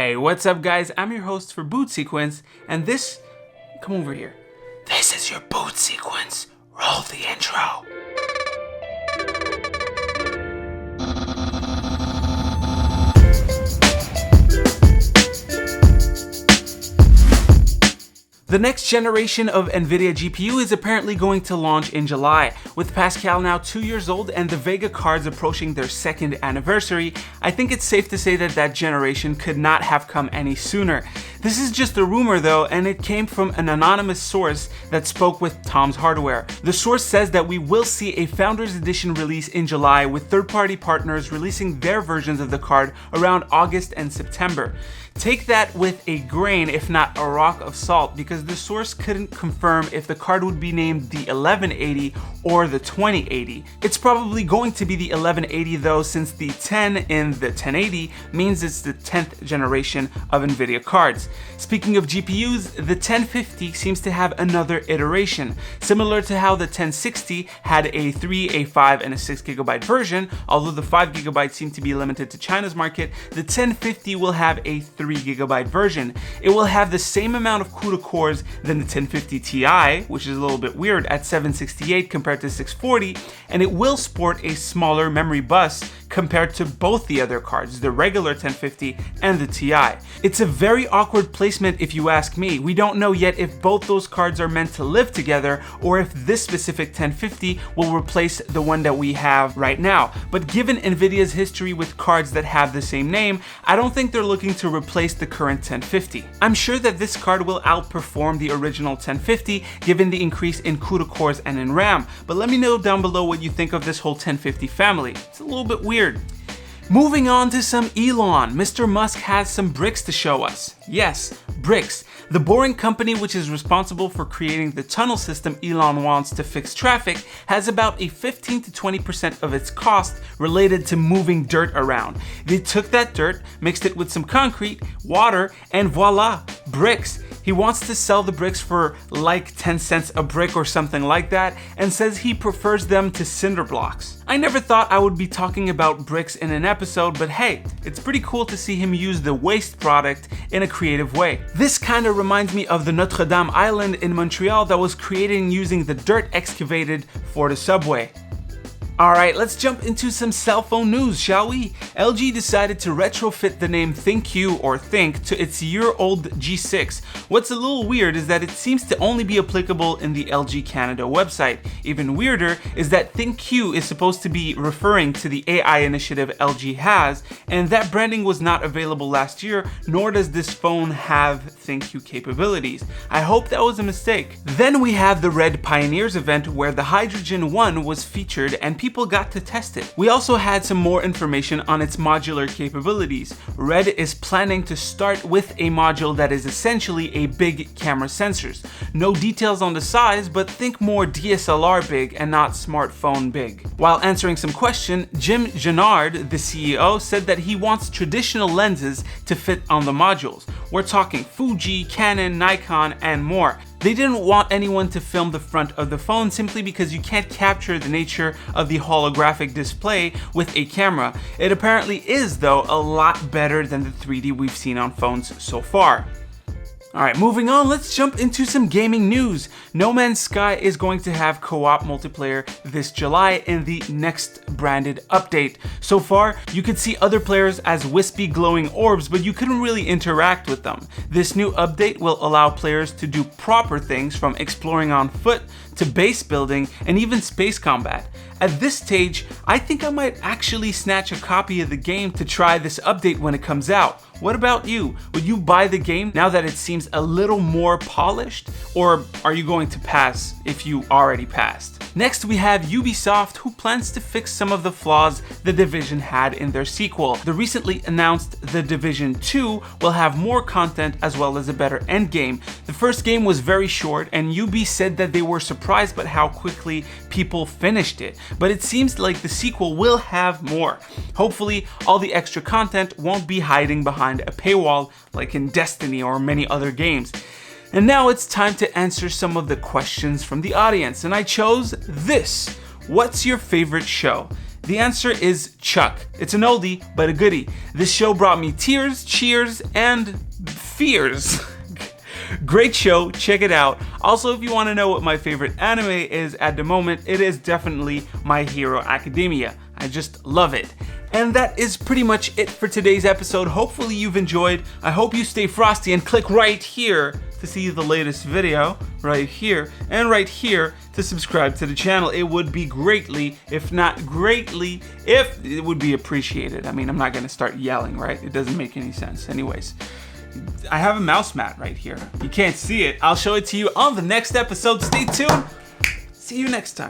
Hey, what's up guys? I'm your host for Boot Sequence, and come over here. This is your Boot Sequence. Roll the intro. The next generation of NVIDIA GPU is apparently going to launch in July. With Pascal now 2 years old and the Vega cards approaching their 2nd anniversary, I think it's safe to say that that generation could not have come any sooner. This is just a rumor though, and it came from an anonymous source that spoke with Tom's Hardware. The source says that we will see a Founders Edition release in July, with third-party partners releasing their versions of the card around August and September. Take that with a grain, if not a rock of salt, because the source couldn't confirm if the card would be named the 1180 or the 2080. It's probably going to be the 1180 though, since the 10 in the 1080 means it's the 10th generation of NVIDIA cards. Speaking of GPUs, the 1050 seems to have another iteration. Similar to how the 1060 had a 3, a 5, and a 6GB version, although the 5GB seemed to be limited to China's market, the 1050 will have a 3GB version. It will have the same amount of CUDA cores than the 1050 Ti, which is a little bit weird, at 768 compared to 640, and it will sport a smaller memory bus compared to both the other cards, the regular 1050 and the Ti. It's a very awkward placement if you ask me. We don't know yet if both those cards are meant to live together or if this specific 1050 will replace the one that we have right now. But given NVIDIA's history with cards that have the same name, I don't think they're looking to replace the current 1050. I'm sure that this card will outperform the original 1050 given the increase in CUDA cores and in RAM, but let me know down below what you think of this whole 1050 family. It's a little bit weird. Moving on to some Elon, Mr. Musk has some bricks to show us. Yes, bricks. The boring company which is responsible for creating the tunnel system Elon wants to fix traffic has about a 15 to 20% of its cost related to moving dirt around. They took that dirt, mixed it with some concrete, water, and voila, bricks. He wants to sell the bricks for like 10 cents a brick or something like that, and says he prefers them to cinder blocks. I never thought I would be talking about bricks in an episode, but hey, it's pretty cool to see him use the waste product in a creative way. This kind of reminds me of the Notre Dame Island in Montreal that was created using the dirt excavated for the subway. Alright, let's jump into some cell phone news, shall we? LG decided to retrofit the name ThinQ or Think to its year-old G6. What's a little weird is that it seems to only be applicable in the LG Canada website. Even weirder is that ThinQ is supposed to be referring to the AI initiative LG has, and that branding was not available last year, nor does this phone have ThinQ capabilities. I hope that was a mistake. Then we have the Red Pioneers event where the Hydrogen 1 was featured and people got to test it. We also had some more information on its modular capabilities. Red is planning to start with a module that is essentially a big camera sensors. No details on the size, but think more DSLR big and not smartphone big. While answering some question, Jim Gennard, the CEO, said that he wants traditional lenses to fit on the modules. We're talking Fuji, Canon, Nikon, and more. They didn't want anyone to film the front of the phone simply because you can't capture the nature of the holographic display with a camera. It apparently is, though, a lot better than the 3D we've seen on phones so far. Alright, moving on, let's jump into some gaming news. No Man's Sky is going to have co-op multiplayer this July in the next branded update. So far, you could see other players as wispy glowing orbs, but you couldn't really interact with them. This new update will allow players to do proper things from exploring on foot to base building and even space combat. At this stage, I think I might actually snatch a copy of the game to try this update when it comes out. What about you? Would you buy the game now that it seems a little more polished? Or are you going to pass if you already passed? Next, we have Ubisoft, who plans to fix some of the flaws The Division had in their sequel. The recently announced The Division 2 will have more content as well as a better endgame. The first game was very short, and Ubi said that they were surprised by how quickly people finished it. But it seems like the sequel will have more. Hopefully, all the extra content won't be hiding behind a paywall like in Destiny or many other games. And now it's time to answer some of the questions from the audience, and I chose this. What's your favorite show? The answer is Chuck. It's an oldie, but a goodie. This show brought me tears, cheers, and fears. Great show, check it out. Also, if you want to know what my favorite anime is at the moment, it is definitely My Hero Academia. I just love it. And that is pretty much it for today's episode. Hopefully you've enjoyed. I hope you stay frosty and click right here to see the latest video, right here, and right here to subscribe to the channel. It would be greatly, if not greatly, if it would be appreciated. I mean, I'm not gonna start yelling, right? It doesn't make any sense. Anyways, I have a mouse mat right here. You can't see it. I'll show it to you on the next episode. Stay tuned. See you next time.